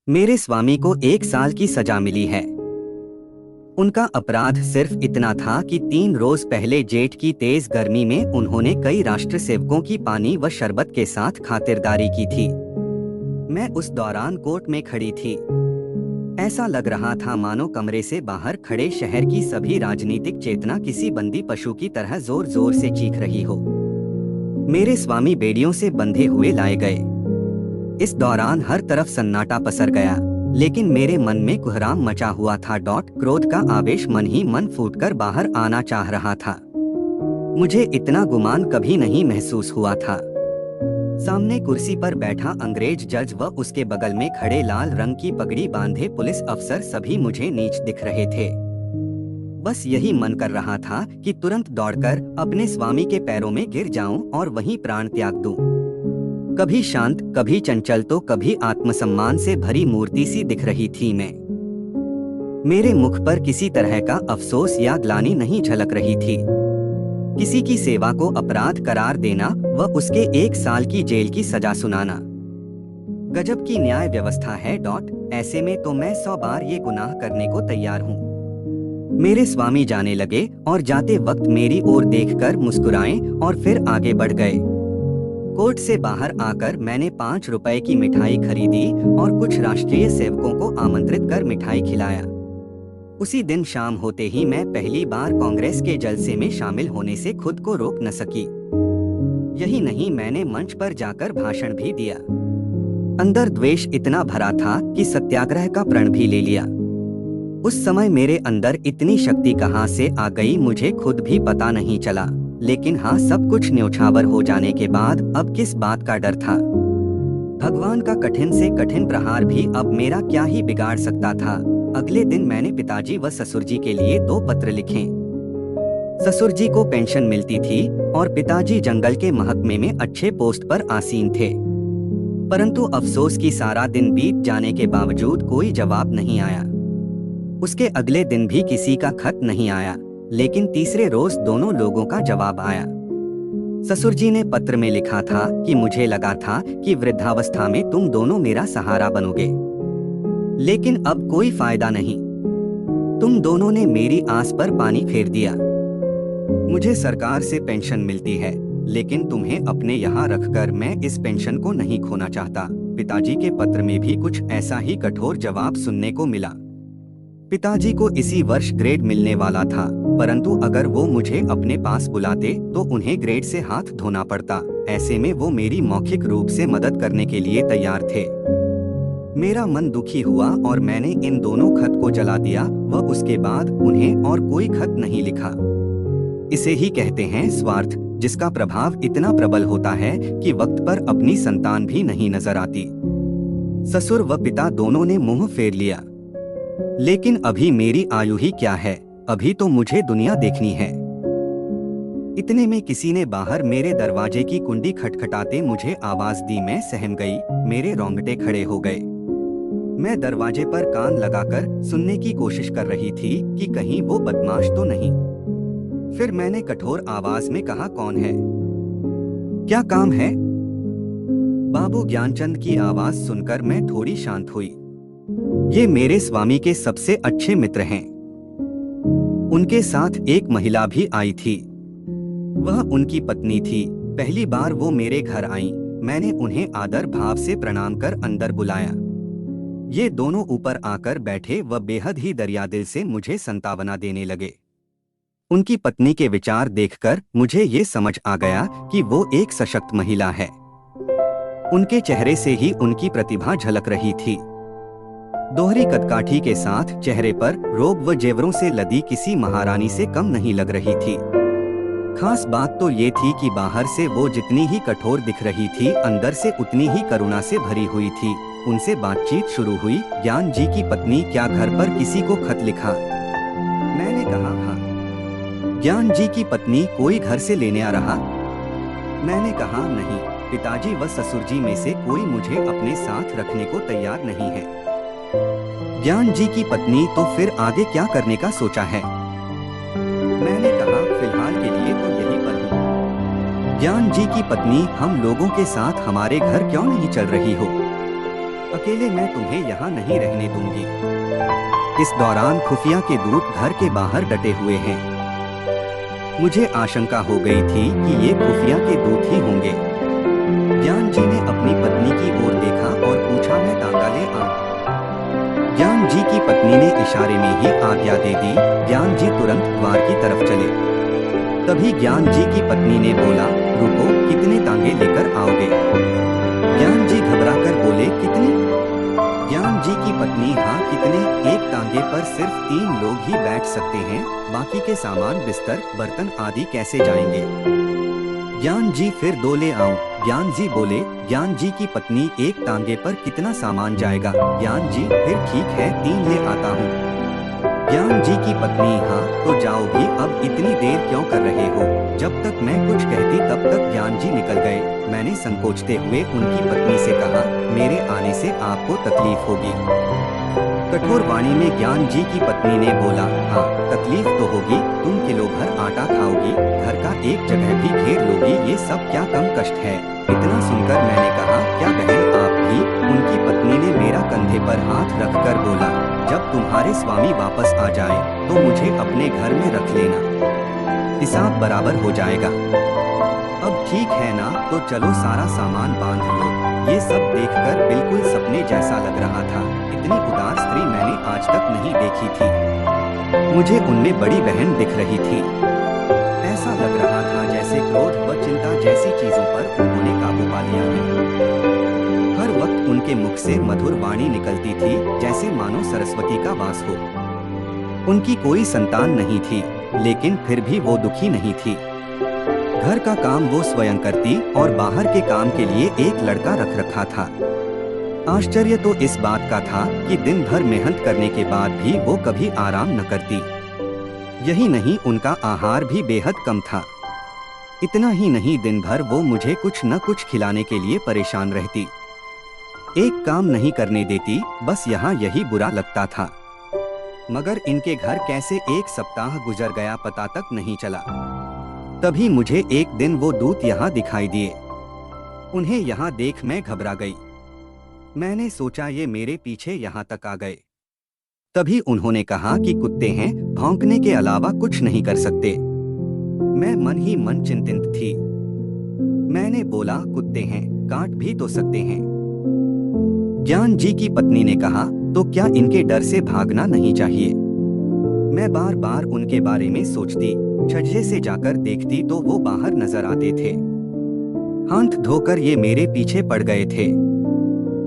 मेरे स्वामी को 1 साल की सजा मिली है। उनका अपराध सिर्फ इतना था कि 3 रोज पहले जेठ की तेज गर्मी में उन्होंने कई राष्ट्र सेवकों की पानी व शरबत के साथ खातिरदारी की थी। मैं उस दौरान कोर्ट में खड़ी थी। ऐसा लग रहा था मानो कमरे से बाहर खड़े शहर की सभी राजनीतिक चेतना किसी बंदी पशु की तरह जोर जोर से चीख रही हो। मेरे स्वामी बेड़ियों से बंधे हुए लाए गए। इस दौरान हर तरफ सन्नाटा पसर गया, लेकिन मेरे मन में कुहराम मचा हुआ था। क्रोध का आवेश मन ही मन फूटकर बाहर आना चाह रहा था। मुझे इतना गुमान कभी नहीं महसूस हुआ था। सामने कुर्सी पर बैठा अंग्रेज जज व उसके बगल में खड़े लाल रंग की पगड़ी बांधे पुलिस अफसर सभी मुझे नीच दिख रहे थे। बस यही मन कर रहा था कि तुरंत दौड़कर अपने स्वामी के पैरों में गिर जाऊं और वहीं प्राण त्याग दूं। कभी शांत, कभी चंचल तो कभी आत्मसम्मान से भरी मूर्ति सी दिख रही थी मैं। मेरे मुख पर किसी तरह का अफसोस या ग्लानि नहीं झलक रही थी। किसी की सेवा को अपराध करार देना व उसके 1 साल की जेल की सजा सुनाना गजब की न्याय व्यवस्था है। ऐसे में तो मैं 100 बार ये गुनाह करने को तैयार हूँ। मेरे स्वामी जाने लगे और जाते वक्त मेरी ओर देखकर मुस्कुराए और फिर आगे बढ़ गए। कोर्ट से बाहर आकर मैंने 5 रुपए की मिठाई खरीदी और कुछ राष्ट्रीय सेवकों को आमंत्रित कर मिठाई खिलाया। उसी दिन शाम होते ही मैं पहली बार कांग्रेस के जलसे में शामिल होने से खुद को रोक न सकी। यही नहीं, मैंने मंच पर जाकर भाषण भी दिया। अंदर द्वेष इतना भरा था कि सत्याग्रह का प्रण भी ले लिया। उस समय मेरे अंदर इतनी शक्ति कहाँ से आ गई मुझे खुद भी पता नहीं चला। लेकिन हाँ, सब कुछ न्योछावर हो जाने के बाद अब किस बात का डर था। भगवान का कठिन से कठिन प्रहार भी अब मेरा क्या ही बिगाड़ सकता था। अगले दिन मैंने पिताजी व ससुर जी के लिए 2 पत्र लिखे। ससुर जी को पेंशन मिलती थी और पिताजी जंगल के महकमे में अच्छे पोस्ट पर आसीन थे। परंतु अफसोस कि सारा दिन बीत जाने के बावजूद कोई जवाब नहीं आया। उसके अगले दिन भी किसी का खत नहीं आया, लेकिन तीसरे रोज दोनों लोगों का जवाब आया। ससुर जी ने पत्र में लिखा था कि मुझे लगा था कि वृद्धावस्था में तुम दोनों मेरा सहारा बनोगे, लेकिन अब कोई फायदा नहीं। तुम दोनों ने मेरी आस पर पानी फेर दिया। मुझे सरकार से पेंशन मिलती है, लेकिन तुम्हें अपने यहाँ रखकर मैं इस पेंशन को नहीं खोना चाहता। पिताजी के पत्र में भी कुछ ऐसा ही कठोर जवाब सुनने को मिला। पिताजी को इसी वर्ष ग्रेड मिलने वाला था, परंतु अगर वो मुझे अपने पास बुलाते तो उन्हें ग्रेड से हाथ धोना पड़ता। ऐसे में वो मेरी मौखिक रूप से मदद करने के लिए तैयार थे। मेरा मन दुखी हुआ और मैंने इन दोनों खत को जला दिया व उसके बाद उन्हें और कोई खत नहीं लिखा। इसे ही कहते हैं स्वार्थ, जिसका प्रभाव इतना प्रबल होता है कि वक्त पर अपनी संतान भी नहीं नजर आती। ससुर व पिता दोनों ने मुंह फेर लिया। लेकिन अभी मेरी आयु ही क्या है, अभी तो मुझे दुनिया देखनी है। इतने में किसी ने बाहर मेरे दरवाजे की कुंडी खटखटाते मुझे आवाज दी। मैं सहम गई, मेरे रोंगटे खड़े हो गए। मैं दरवाजे पर कान लगाकर सुनने की कोशिश कर रही थी कि कहीं वो बदमाश तो नहीं। फिर मैंने कठोर आवाज में कहा, कौन है, क्या काम है? बाबू ज्ञानचंद की आवाज सुनकर मैं थोड़ी शांत हुई। ये मेरे स्वामी के सबसे अच्छे मित्र हैं। उनके साथ एक महिला भी आई थी, वह उनकी पत्नी थी। पहली बार वो मेरे घर आईं। मैंने उन्हें आदर भाव से प्रणाम कर अंदर बुलाया। ये दोनों ऊपर आकर बैठे व बेहद ही दरियादिल से मुझे संतावना देने लगे। उनकी पत्नी के विचार देखकर मुझे ये समझ आ गया कि वो एक सशक्त महिला है। उनके चेहरे से ही उनकी प्रतिभा झलक रही थी। दोहरी कदकाठी के साथ चेहरे पर रोब व जेवरों से लदी किसी महारानी से कम नहीं लग रही थी। खास बात तो ये थी कि बाहर से वो जितनी ही कठोर दिख रही थी, अंदर से उतनी ही करुणा से भरी हुई थी। उनसे बातचीत शुरू हुई। ज्ञान जी की पत्नी, क्या घर पर किसी को खत लिखा? मैंने कहा, हाँ। ज्ञान जी की पत्नी, कोई घर से लेने आ रहा? मैंने कहा, नहीं। पिताजी व ससुर जी में से कोई मुझे अपने साथ रखने को तैयार नहीं है। ज्ञान जी की पत्नी, तो फिर आगे क्या करने का सोचा है? मैंने कहा, फिलहाल के लिए तो यहीं पर हूँ। ज्ञान जी की पत्नी, हम लोगों के साथ हमारे घर क्यों नहीं चल रही हो? अकेले मैं तुम्हें यहाँ नहीं रहने दूंगी। इस दौरान खुफिया के दूत घर के बाहर डटे हुए हैं। मुझे आशंका हो गई थी कि ये खुफिया के दूत ही होंगे। ज्ञान जी ने अपनी पत्नी की ओर देखा और पूछा, मैं तांगा ले आऊं? ज्ञान जी की पत्नी ने इशारे में ही आज्ञा दे दी। ज्ञान जी तुरंत द्वार की तरफ चले। तभी ज्ञान जी की पत्नी ने बोला, रुको, कितने तांगे लेकर आओगे? ज्ञान जी घबराकर बोले, कितने? ज्ञान जी की पत्नी, हाँ कितने? एक तांगे पर सिर्फ 3 लोग ही बैठ सकते हैं, बाकी के सामान बिस्तर बर्तन आदि कैसे जाएंगे? ज्ञान जी, फिर 2 ले आऊं? ज्ञान जी बोले। ज्ञान जी की पत्नी, एक तांगे पर कितना सामान जाएगा? ज्ञान जी, फिर ठीक है 3 ले आता हूँ। ज्ञान जी की पत्नी, हाँ तो जाओ भी, अब इतनी देर क्यों कर रहे हो? जब तक मैं कुछ कहती तब तक ज्ञान जी निकल गए। मैंने संकोचते हुए उनकी पत्नी से कहा, मेरे आने से आपको तकलीफ होगी। कठोर वाणी में ज्ञान जी की पत्नी ने बोला, हाँ तकलीफ तो होगी, तुम किलो भर आटा खाओगी, घर का एक जगह भी घेर लोगी, ये सब क्या कम कष्ट है? इतना सुनकर मैंने कहा, क्या बहन आप भी? उनकी पत्नी ने मेरा कंधे पर हाथ रखकर बोला, जब तुम्हारे स्वामी वापस आ जाए तो मुझे अपने घर में रख लेना, हिसाब बराबर हो जाएगा। अब ठीक है ना, तो चलो सारा सामान बांध लो। ये सब देखकर बिल्कुल सपने जैसा लग रहा था। इतनी उदार स्त्री मैंने आज तक नहीं देखी थी। मुझे उनमें बड़ी बहन दिख रही थी। ऐसा लग रहा था जैसे क्रोध व चिंता जैसी चीजों पर उन्होंने काबू पा लिया है। हर वक्त उनके मुख से मधुर वाणी निकलती थी, जैसे मानो सरस्वती का वास हो। उनकी कोई संतान नहीं थी, लेकिन फिर भी वो दुखी नहीं थी। घर का काम वो स्वयं करती और बाहर के काम के लिए एक लड़का रख रखा था। आश्चर्य तो इस बात का था कि दिन भर मेहनत करने के बाद भी वो कभी आराम न करती। यही नहीं, उनका आहार भी बेहद कम था। इतना ही नहीं, दिन भर वो मुझे कुछ न कुछ खिलाने के लिए परेशान रहती। एक काम नहीं करने देती, बस यहाँ यही बुरा लगता था। मगर इनके घर कैसे एक सप्ताह गुजर गया पता तक नहीं चला। तभी मुझे एक दिन वो दूत यहाँ दिखाई दिए। उन्हें यहाँ देख मैं घबरा गई। मैंने सोचा ये मेरे पीछे यहाँ तक आ गए। तभी उन्होंने कहा कि कुत्ते हैं, भौंकने के अलावा कुछ नहीं कर सकते। मैं मन ही मन चिंतित थी। मैंने बोला, कुत्ते हैं, काट भी तो सकते हैं। ज्ञान जी की पत्नी ने कहा, तो क्या इनके डर से भागना नहीं चाहिए? मैं बार बार उनके बारे में सोचती। छज्जे से जाकर देखती तो वो बाहर नजर आते थे। हाथ धोकर ये मेरे पीछे पड़ गए थे।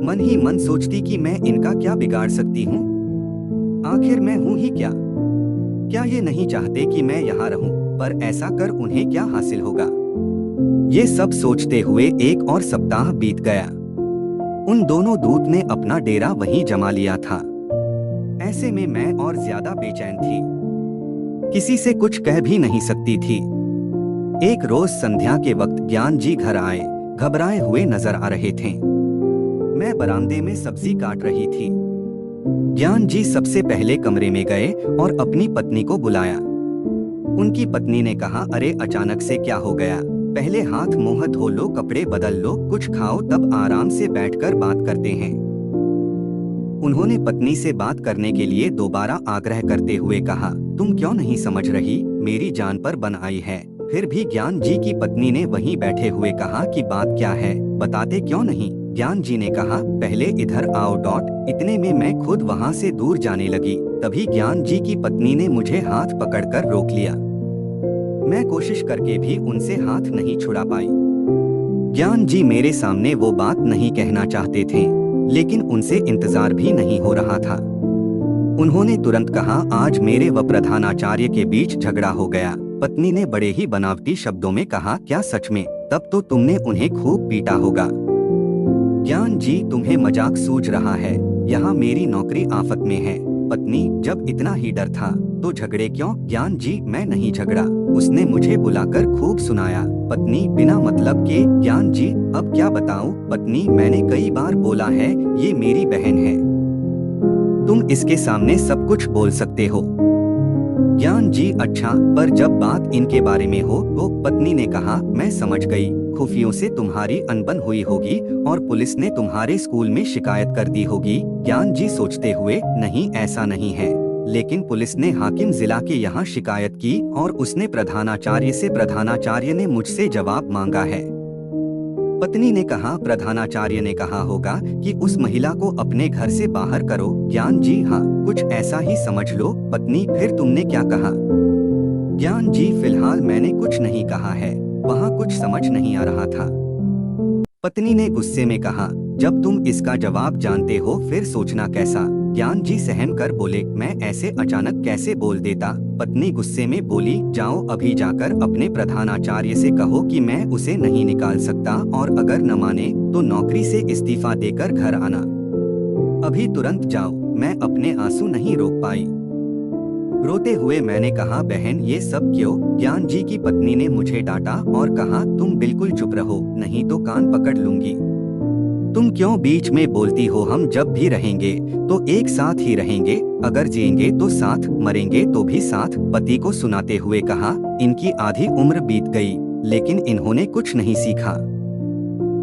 मन ही मन सोचती कि मैं इनका क्या बिगाड़ सकती हूँ? आखिर मैं हूँ ही क्या? क्या ये नहीं चाहते कि मैं यहाँ रहूं? पर ऐसा कर उन्हें क्या हासिल होगा? ये सब सोचते हुए एक और सप्ताह बीत गया। उन दोनों दूत ने अपना डेरा वहीं जमा लिया था। ऐसे में मैं और ज्यादा बेचैन थी। किसी से कुछ कह भी नहीं सकती थी। एक रोज संध्या के वक्त ज्ञान जी घर आए, घबराए हुए नजर आ रहे थे। मैं बरामदे में सब्जी काट रही थी। ज्ञान जी सबसे पहले कमरे में गए और अपनी पत्नी को बुलाया। उनकी पत्नी ने कहा, अरे अचानक से क्या हो गया? पहले हाथ मुंह धो लो, कपड़े बदल लो, कुछ खाओ, तब आराम से बैठकर बात करते हैं। उन्होंने पत्नी से बात करने के लिए दोबारा आग्रह करते हुए कहा, तुम क्यों नहीं समझ रही? मेरी जान पर बन आई है। फिर भी ज्ञान जी की पत्नी ने वहीं बैठे हुए कहा कि बात क्या है, बताते क्यों नहीं? ज्ञान जी ने कहा, पहले इधर आओ। इतने में मैं खुद वहां से दूर जाने लगी। तभी ज्ञान जी की पत्नी ने मुझे हाथ पकड़कर रोक लिया। मैं कोशिश करके भी उनसे हाथ नहीं छुड़ा पाई। ज्ञान जी मेरे सामने वो बात नहीं कहना चाहते थे, लेकिन उनसे इंतजार भी नहीं हो रहा था। उन्होंने तुरंत कहा, आज मेरे व प्रधानाचार्य के बीच झगड़ा हो गया। पत्नी ने बड़े ही बनावटी शब्दों में कहा, क्या सच में? तब तो तुमने उन्हें खूब पीटा होगा। ज्ञान जी, तुम्हें मजाक सूझ रहा है, यहाँ मेरी नौकरी आफत में है। पत्नी, जब इतना ही डर था तो झगड़े क्यों? ज्ञान जी, मैं नहीं झगड़ा, उसने मुझे बुलाकर खूब सुनाया। पत्नी, बिना मतलब के? ज्ञान जी, अब क्या बताऊं? पत्नी, मैंने कई बार बोला है, ये मेरी बहन है, तुम इसके सामने सब कुछ बोल सकते हो। ज्ञान जी, अच्छा, पर जब बात इनके बारे में हो तो? पत्नी ने कहा, मैं समझ गई, खुफियों से तुम्हारी अनबन हुई होगी और पुलिस ने तुम्हारे स्कूल में शिकायत कर दी होगी। ज्ञान जी सोचते हुए, नहीं ऐसा नहीं है, लेकिन पुलिस ने हाकिम जिला के यहाँ शिकायत की और उसने प्रधानाचार्य से। प्रधानाचार्य ने मुझसे जवाब मांगा है। पत्नी ने कहा, प्रधानाचार्य ने कहा होगा कि उस महिला को अपने घर से बाहर करो। ज्ञान जी, हाँ कुछ ऐसा ही समझ लो। पत्नी, फिर तुमने क्या कहा? ज्ञान जी, फिलहाल मैंने कुछ नहीं कहा है, वहाँ कुछ समझ नहीं आ रहा था। पत्नी ने गुस्से में कहा, जब तुम इसका जवाब जानते हो फिर सोचना कैसा? ज्ञान जी सहम कर बोले, मैं ऐसे अचानक कैसे बोल देता? पत्नी गुस्से में बोली, जाओ अभी जाकर अपने प्रधानाचार्य से कहो कि मैं उसे नहीं निकाल सकता और अगर न माने तो नौकरी से इस्तीफा देकर घर आना। अभी तुरंत जाओ। मैं अपने आंसू नहीं रोक पाई। रोते हुए मैंने कहा, बहन ये सब क्यों? ज्ञान जी की पत्नी ने मुझे डांटा और कहा, तुम बिल्कुल चुप रहो, नहीं तो कान पकड़ लूंगी। तुम क्यों बीच में बोलती हो? हम जब भी रहेंगे तो एक साथ ही रहेंगे, अगर जिएंगे तो साथ, मरेंगे तो भी साथ। पति को सुनाते हुए कहा, इनकी आधी उम्र बीत गई लेकिन इन्होंने कुछ नहीं सीखा।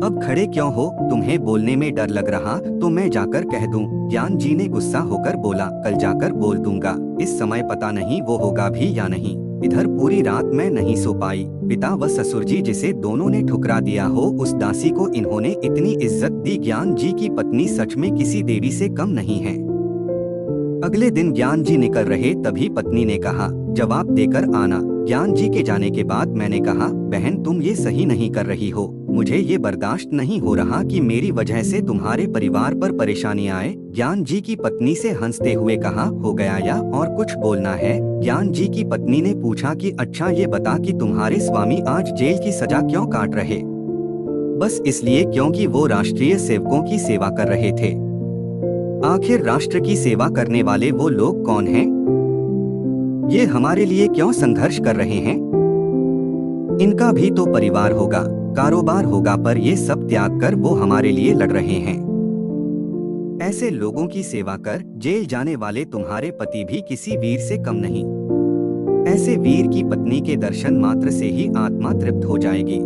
अब खड़े क्यों हो? तुम्हें बोलने में डर लग रहा तो मैं जाकर कह दूं। ज्ञान जी ने गुस्सा होकर बोला, कल जाकर बोल दूंगा, इस समय पता नहीं वो होगा भी या नहीं। इधर पूरी रात मैं नहीं सो पाई। पिता व ससुर जी जिसे दोनों ने ठुकरा दिया हो, उस दासी को इन्होंने इतनी इज्जत दी। ज्ञान जी की पत्नी सच में किसी देवी से कम नहीं है। अगले दिन ज्ञान जी निकल रहे तभी पत्नी ने कहा, जवाब देकर आना। ज्ञान जी के जाने के बाद मैंने कहा, बहन तुम ये सही नहीं कर रही हो। मुझे ये बर्दाश्त नहीं हो रहा कि मेरी वजह से तुम्हारे परिवार पर परेशानी आए। ज्ञान जी की पत्नी से हंसते हुए कहा, हो गया या और कुछ बोलना है? ज्ञान जी की पत्नी ने पूछा कि अच्छा ये बता कि तुम्हारे स्वामी आज जेल की सजा क्यों काट रहे? बस इसलिए क्योंकि वो राष्ट्रीय सेवकों की सेवा कर रहे थे। आखिर राष्ट्र की सेवा करने वाले वो लोग कौन हैं? ये हमारे लिए क्यों संघर्ष कर रहे हैं? इनका भी तो परिवार होगा, कारोबार होगा, पर ये सब त्याग कर वो हमारे लिए लड़ रहे हैं। ऐसे लोगों की सेवा कर जेल जाने वाले तुम्हारे पति भी किसी वीर से कम नहीं। ऐसे वीर की पत्नी के दर्शन मात्र से ही आत्मा तृप्त हो जाएगी।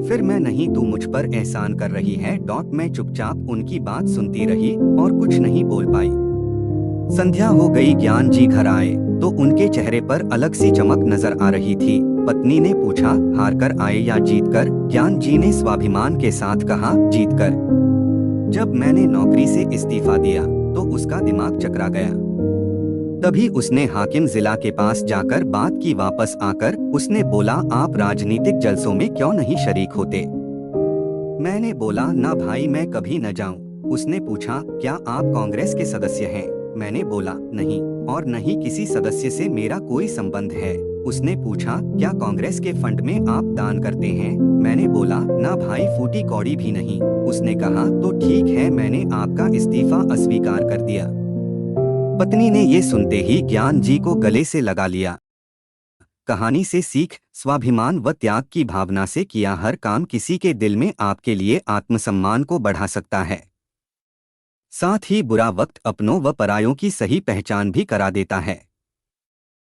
फिर मैं नहीं, तू मुझ पर एहसान कर रही है। मैं चुपचाप उनकी बात सुनती रही और कुछ नहीं बोल पाई। संध्या हो गई। ज्ञान जी घर आए तो उनके चेहरे पर अलग सी चमक नजर आ रही थी। पत्नी ने पूछा, हार कर आए या जीत कर? ज्ञान जी ने स्वाभिमान के साथ कहा, जीत कर। जब मैंने नौकरी से इस्तीफा दिया तो उसका दिमाग चकरा गया। तभी उसने हाकिम जिला के पास जाकर बात की। वापस आकर उसने बोला, आप राजनीतिक जलसों में क्यों नहीं शरीक होते? मैंने बोला, ना भाई मैं कभी न जाऊं। उसने पूछा, क्या आप कांग्रेस के सदस्य हैं? मैंने बोला, नहीं, और नहीं किसी सदस्य से मेरा कोई संबंध है। उसने पूछा, क्या कांग्रेस के फंड में आप दान करते हैं? मैंने बोला, ना भाई, फूटी कौड़ी भी नहीं। उसने कहा, तो ठीक है, मैंने आपका इस्तीफा अस्वीकार कर दिया। पत्नी ने ये सुनते ही ज्ञान जी को गले से लगा लिया। कहानी से सीख, स्वाभिमान व त्याग की भावना से किया हर काम किसी के दिल में आपके लिए आत्मसम्मान को बढ़ा सकता है। साथ ही बुरा वक्त अपनों व परायों की सही पहचान भी करा देता है।